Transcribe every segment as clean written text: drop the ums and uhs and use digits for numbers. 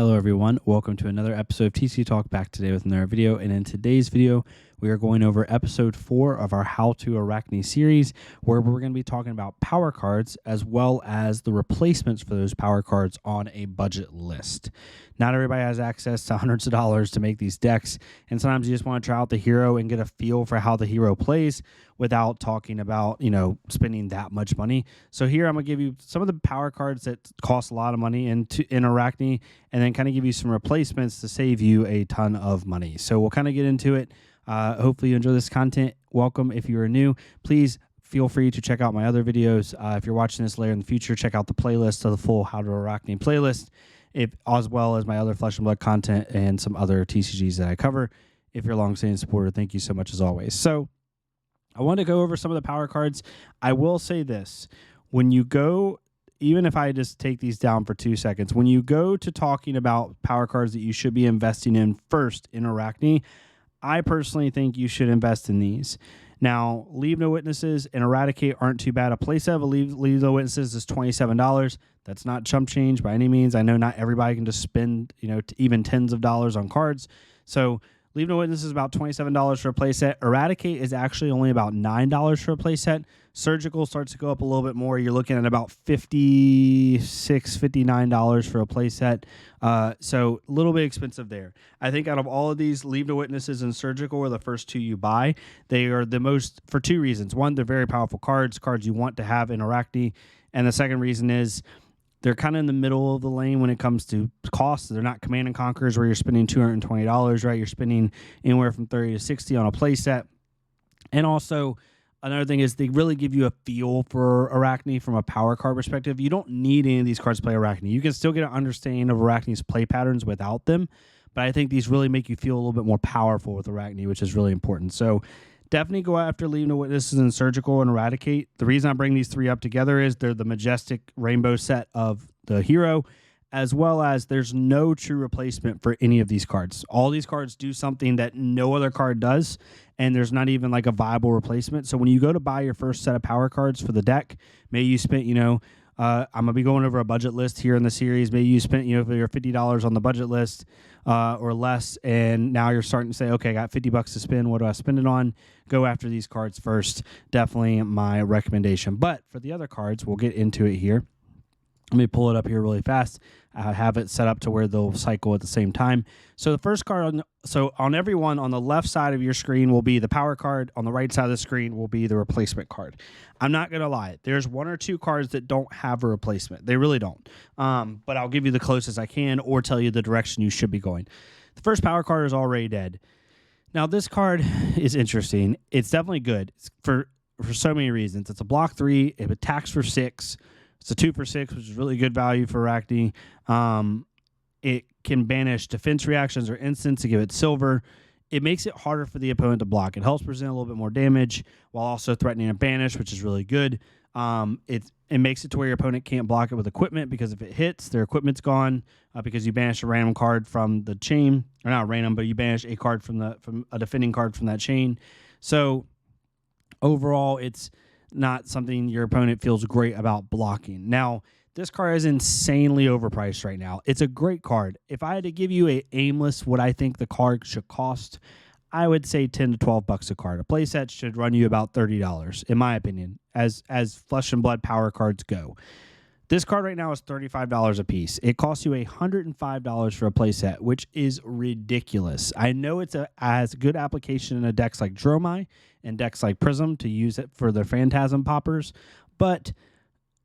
Hello everyone, welcome to another episode of TCG Talk, back today with another video. And in today's video, we are going over episode 4 of our How to Arachne series, where we're going to be talking about power cards as well as the replacements for those power cards on a budget list. Not everybody has access to hundreds of dollars to make these decks, and sometimes you just want to try out the hero and get a feel for how the hero plays without talking about, spending that much money. So here I'm going to give you some of the power cards that cost a lot of money in Arachne, and then kind of give you some replacements to save you a ton of money. So we'll kind of get into it. Hopefully you enjoy this content. Welcome if you are new. Please feel free to check out my other videos. If you're watching this later in the future, check out the playlist of the full How to Arachne playlist, as well as my other Flesh and Blood content and some other TCGs that I cover. If you're a long-standing supporter, thank you so much as always. So I want to go over some of the power cards. I will say this. When you go, even if I just take these down for 2 seconds, when you go to talking about power cards that you should be investing in first in Arachne, I personally think you should invest in these. Now, Leave No Witnesses and Eradicate aren't too bad. A playset of Leave No Witnesses is $27. That's not chump change by any means. I know not everybody can just spend, even tens of dollars on cards. So Leave No Witnesses is about $27 for a playset. Eradicate is actually only about $9 for a playset. Surgical starts to go up a little bit more. You're looking at about $56, $59 for a playset. So a little bit expensive there. I think out of all of these, Leave No Witnesses and Surgical are the first two you buy. They are the most, for two reasons. One, they're very powerful cards you want to have in Arachne. And the second reason is they're kind of in the middle of the lane when it comes to costs. They're not Command and Conquerors where you're spending $220, right? You're spending anywhere from $30 to $60 on a playset. And also, another thing is they really give you a feel for Arachne from a power card perspective. You don't need any of these cards to play Arachne. You can still get an understanding of Arachne's play patterns without them, but I think these really make you feel a little bit more powerful with Arachne, which is really important. So definitely go after Leave No Witnesses and Surgical and Eradicate. The reason I bring these three up together is they're the majestic rainbow set of the hero, as well as there's no true replacement for any of these cards. All these cards do something that no other card does, and there's not even like a viable replacement. So when you go to buy your first set of power cards for the deck, maybe you spent, I'm going to be going over a budget list here in the series. Maybe you spent, your $50 on the budget list or less, and now you're starting to say, okay, I got $50 to spend. What do I spend it on? Go after these cards first. Definitely my recommendation. But for the other cards, we'll get into it here. Let me pull it up here really fast. I have it set up to where they'll cycle at the same time. So the first card, on every one, on the left side of your screen will be the power card. On the right side of the screen will be the replacement card. I'm not going to lie. There's one or two cards that don't have a replacement. They really don't. But I'll give you the closest I can or tell you the direction you should be going. The first power card is Already Dead. Now, this card is interesting. It's definitely good for so many reasons. It's a block 3. It attacks for 6. It's a 2 for 6, which is really good value for Arachne. It can banish defense reactions or instants to give it silver. It makes it harder for the opponent to block. It helps present a little bit more damage while also threatening a banish, which is really good. It makes it to where your opponent can't block it with equipment, because if it hits, their equipment's gone because you banish a random card from the chain. Or not random, but you banish a card from a defending card from that chain. So overall, it's not something your opponent feels great about blocking. Now, this card is insanely overpriced right now. It's a great card. If I had to give you a aimless what I think the card should cost, I would say $10 to $12 a card. A playset should run you about $30, in my opinion, as Flesh and Blood power cards go. This card right now is $35 a piece. It costs you $105 for a playset, which is ridiculous. I know it has good application in a decks like Dromai and decks like Prism to use it for their Phantasm poppers, but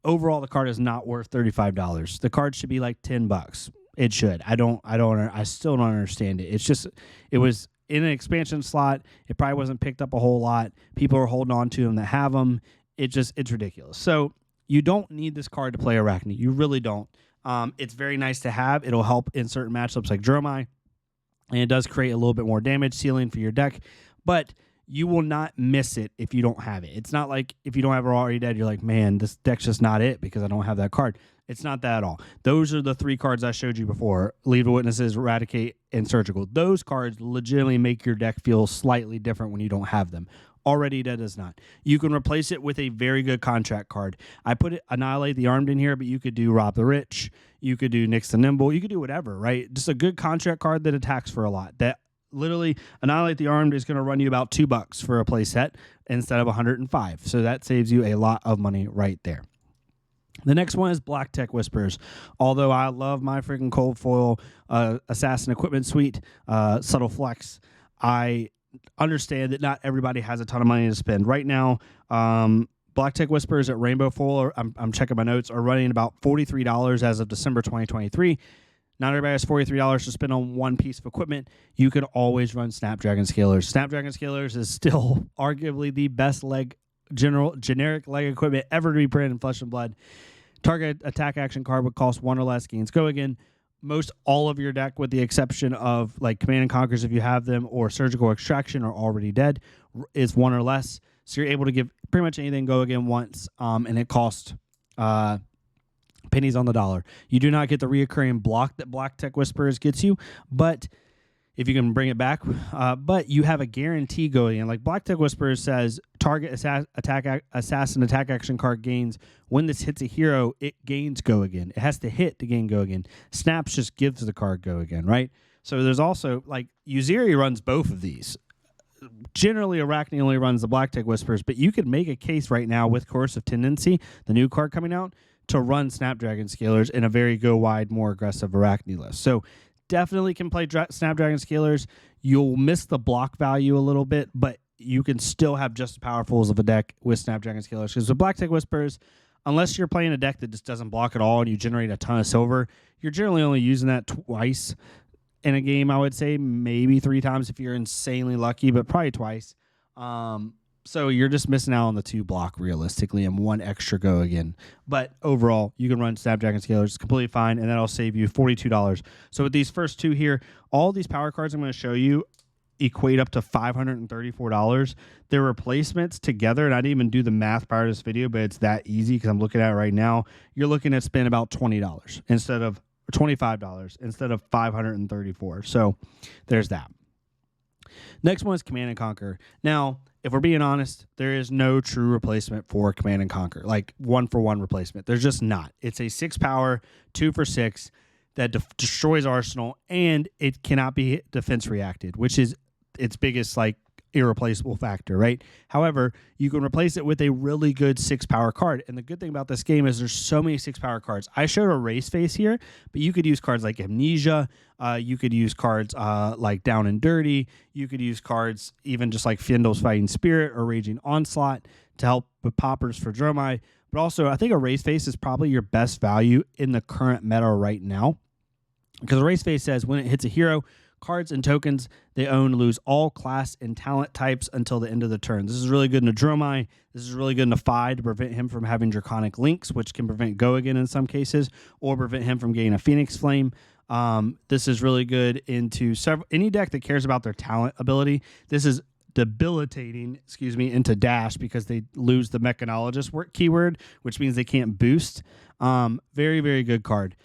overall the card is not worth $35. The card should be like $10. It should. I still don't understand it. It was in an expansion slot. It probably wasn't picked up a whole lot. People are holding on to them that have them. It's ridiculous. So you don't need this card to play Arachne. You really don't. It's very nice to have. It'll help in certain matchups like Dromai, and it does create a little bit more damage ceiling for your deck, but you will not miss it if you don't have it. It's not like if you don't have it Already Dead, you're like, man, this deck's just not it because I don't have that card. It's not that at all. Those are the three cards I showed you before: Leave No Witnesses, Eradicate, and Surgical. Those cards legitimately make your deck feel slightly different when you don't have them. Already Dead does not. You can replace it with a very good contract card. I put it Annihilate the Armed in here, but you could do Rob the Rich. You could do Nix the Nimble. You could do whatever, right? Just a good contract card that attacks for a lot. That literally Annihilate the Armed is going to run you about $2 for a play set instead of 105. So that saves you a lot of money right there. The next one is Black Tech Whispers. Although I love my freaking cold foil Assassin Equipment Suite, Subtle Flex, I understand that not everybody has a ton of money to spend. Right now, Black Tech Whispers at Rainbow Foil, I'm checking my notes, are running about $43 as of December 2023. Not everybody has $43 to spend on one piece of equipment. You could always run Snapdragon Scalers. Snapdragon Scalers is still arguably the best generic leg equipment ever to be printed in Flesh and Blood. Target attack action card would cost 1 or less, gains go again. Most all of your deck, with the exception of like Command and Conquers if you have them, or Surgical Extraction or Already Dead, is 1 or less. So you're able to give pretty much anything go again once, and it costs pennies on the dollar. You do not get the reoccurring block that Black Tech Whispers gets you, but if you can bring it back, but you have a guarantee going in. Like Black Tech Whispers says, target assassin attack action card gains. When this hits a hero, it gains go again. It has to hit to gain go again. Snaps just gives the card go again, right? So there's also, like, Uziri runs both of these. Generally, Arachne only runs the Black Tech Whispers, but you could make a case right now with Coercive Tendency, the new card coming out, to run Snapdragon Scalers in a very go wide, more aggressive Arachne list. So definitely can play Snapdragon Scalers. You'll miss the block value a little bit, but you can still have just as powerful of a deck with Snapdragon Scalers. Because with Black Tech Whispers, unless you're playing a deck that just doesn't block at all and you generate a ton of silver, you're generally only using that twice in a game, I would say. Maybe 3 times if you're insanely lucky, but probably twice. So you're just missing out on the 2 block realistically and 1 extra go again. But overall, you can run Snapdragon Scalers. It's completely fine, and that'll save you $42. So with these first 2 here, all these power cards I'm going to show you equate up to $534. Their replacements together, and I didn't even do the math prior to this video, but it's that easy because I'm looking at it right now. You're looking at spend about $20 instead of $25 instead of $534. So there's that. Next one is Command and Conquer. Now, if we're being honest, there is no true replacement for Command and Conquer, like 1-for-1 replacement. There's just not. It's a 6 power, 2 for 6 that destroys Arsenal, and it cannot be defense reacted, which is its biggest like irreplaceable factor, right? However, you can replace it with a really good 6 power card. And the good thing about this game is there's so many 6 power cards. I showed a race face here, but you could use cards like Amnesia. You could use cards like Down and Dirty. You could use cards even just like Fyendal's Fighting Spirit or Raging Onslaught to help with poppers for Dromai. But also, I think a race face is probably your best value in the current meta right now. Because a race face says when it hits a hero, cards and tokens they own lose all class and talent types until the end of the turn. This is really good in a Dromai. This is really good in a Phi to prevent him from having Draconic Links, which can prevent go again in some cases, or prevent him from getting a Phoenix Flame. This is really good into any deck that cares about their talent ability. This is debilitating, into Dash because they lose the Mechanologist keyword, which means they can't boost. Very, very good card.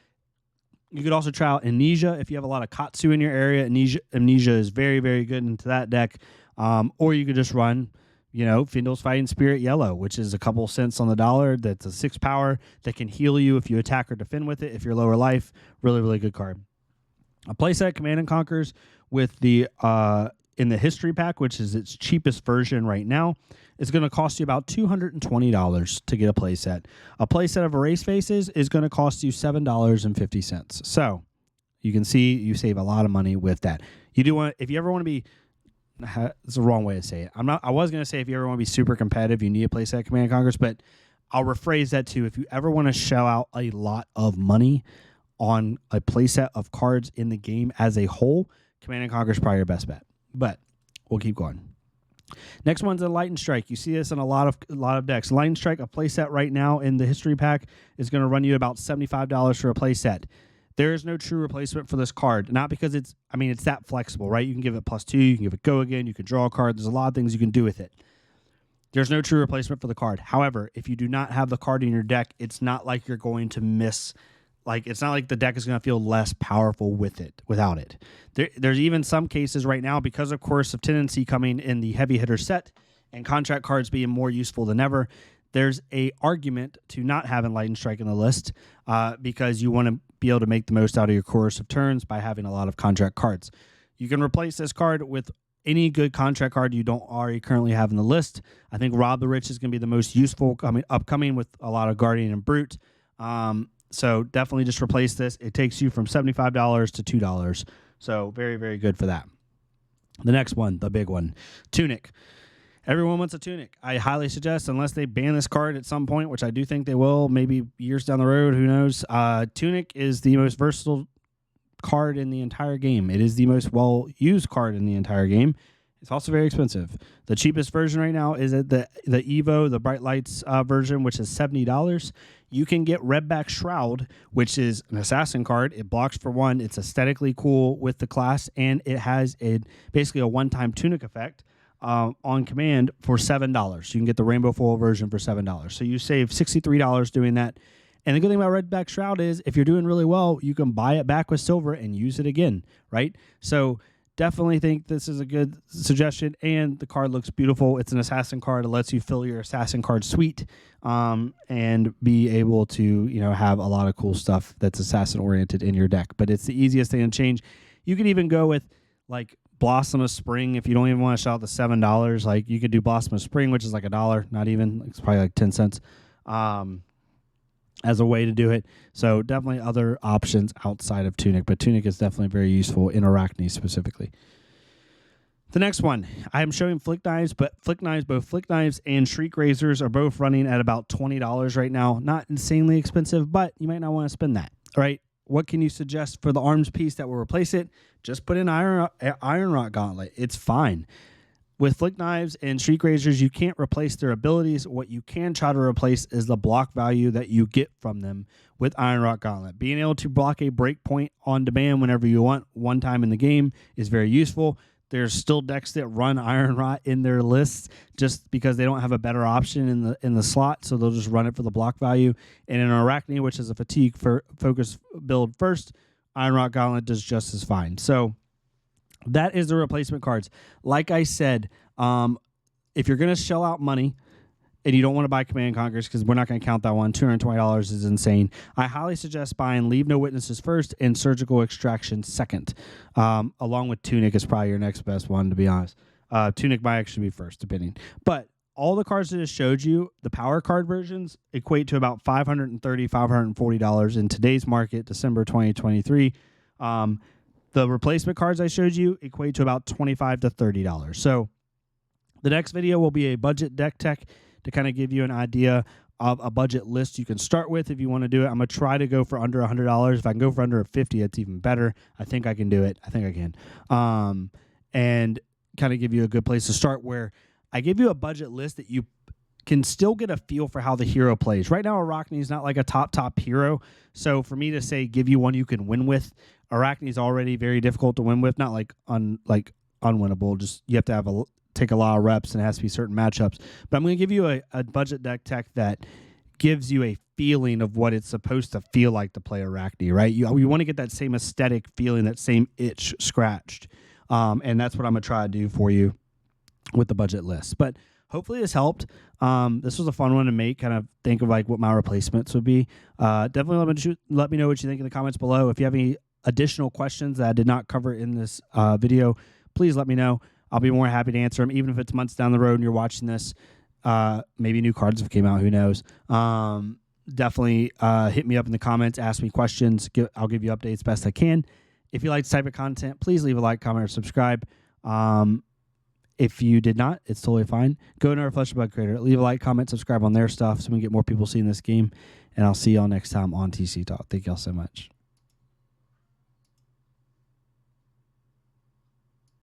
You could also try out Amnesia if you have a lot of Katsu in your area. Amnesia is very, very good into that deck. Or you could just run, Fyendal's Fighting Spirit Yellow, which is a couple cents on the dollar. That's a 6 power that can heal you if you attack or defend with it. If you're lower life, really, really good card. A playset Command and Conquers with the in the history pack, which is its cheapest version right now, is going to cost you about $220 to get a playset. A playset of Erase Faces is going to cost you $7.50. So you can see you save a lot of money with that. You do want, if you ever want to be, it's the wrong way to say it. I was going to say if you ever want to be super competitive, you need a playset Command and Conquers, but I'll rephrase that too. If you ever want to shell out a lot of money on a playset of cards in the game as a whole, Command and Conquer is probably your best bet. But we'll keep going. Next one's a Lightning Strike. You see this in a lot of decks. Lightning Strike, a playset right now in the history pack, is going to run you about $75 for a playset. There is no true replacement for this card. Not because it's that flexible, right? You can give it +2, you can give it go again, you can draw a card. There's a lot of things you can do with it. There's no true replacement for the card. However, if you do not have the card in your deck, it's not like you're going to miss. It's not like the deck is going to feel less powerful without it. There's even some cases right now, because of Coercive Tendency coming in the heavy hitter set, and contract cards being more useful than ever, there's a argument to not having Lightning Strike in the list because you want to be able to make the most out of your coercive turns by having a lot of contract cards. You can replace this card with any good contract card you don't already currently have in the list. I think Rob the Rich is going to be the most useful upcoming with a lot of Guardian and Brute. So definitely just replace this. It takes you from $75 to $2. So very, very good for that. The next one, the big one, Tunic. Everyone wants a Tunic. I highly suggest, unless they ban this card at some point, which I do think they will, maybe years down the road, who knows. Tunic is the most versatile card in the entire game. It is the most well-used card in the entire game. It's also very expensive. The cheapest version right now is at the Evo, the Bright Lights version, which is $70. You can get Redback Shroud, which is an assassin card. It blocks for 1. It's aesthetically cool with the class, and it has basically a one-time Tunic effect on command for $7. You can get the Rainbow Foil version for $7. So you save $63 doing that. And the good thing about Redback Shroud is if you're doing really well, you can buy it back with silver and use it again, right? So definitely think this is a good suggestion, and the card looks beautiful. It's an assassin card. It lets you fill your assassin card suite and be able to, have a lot of cool stuff that's assassin-oriented in your deck. But it's the easiest thing to change. You can even go with, like, Blossom of Spring if you don't even want to shout out the $7. Like, you could do Blossom of Spring, which is like $1, not even. It's probably like 10 cents. As a way to do it. So definitely other options outside of Tunic, but Tunic is definitely very useful in Arachne specifically. The next one, I am showing Flick Knives, but both Flick Knives and Shriek Razors are both running at about $20 right now. Not insanely expensive, but you might not want to spend that. All right, what can you suggest for the arms piece that will replace it? Just put in Iron Rock Gauntlet. It's fine. With Flick Knives and Shriek Razors, you can't replace their abilities. What you can try to replace is the block value that you get from them with Iron Rock Gauntlet. Being able to block a breakpoint on demand whenever you want one time in the game is very useful. There's still decks that run Iron Rot in their lists just because they don't have a better option in the slot, so they'll just run it for the block value. And in Arachne, which is a fatigue focus build first, Iron Rock Gauntlet does just as fine. So that is the replacement cards. Like I said, if you're going to shell out money and you don't want to buy Command Conquers, because we're not going to count that one, $220 is insane. I highly suggest buying Leave No Witnesses first and Surgical Extraction second. Along with Tunic is probably your next best one, to be honest. Tunic might actually be first, depending. But all the cards that I just showed you, the power card versions, equate to about $530, $540 in today's market, December 2023. The replacement cards I showed you equate to about $25 to $30. So the next video will be a budget deck tech to kind of give you an idea of a budget list you can start with if you want to do it. I'm going to try to go for under $100. If I can go for under $50, it's even better. I think I can do it. I think I can. And kind of give you a good place to start where I give you a budget list that you can still get a feel for how the hero plays. Right now, Arachne is not like a top hero. So for me to say give you one you can win with, Arachne is already very difficult to win with. Not like unwinnable. Just you have to take a lot of reps and it has to be certain matchups. But I'm going to give you a budget deck tech that gives you a feeling of what it's supposed to feel like to play Arachne. Right? You want to get that same aesthetic feeling, that same itch scratched, and that's what I'm going to try to do for you with the budget list. But hopefully this helped. This was a fun one to make, kind of think of like what my replacements would be. Definitely let me know what you think in the comments below. If you have any additional questions that I did not cover in this video, please let me know. I'll be more happy to answer them, even if it's months down the road and you're watching this. Maybe new cards have came out, who knows. Definitely hit me up in the comments, ask me questions. I'll give you updates best I can. If you like this type of content, please leave a like, comment, or subscribe. If you did not, it's totally fine. Go to our Flesh Bug Creator, leave a like, comment, subscribe on their stuff so we can get more people seeing this game. And I'll see y'all next time on TC Talk. Thank y'all so much.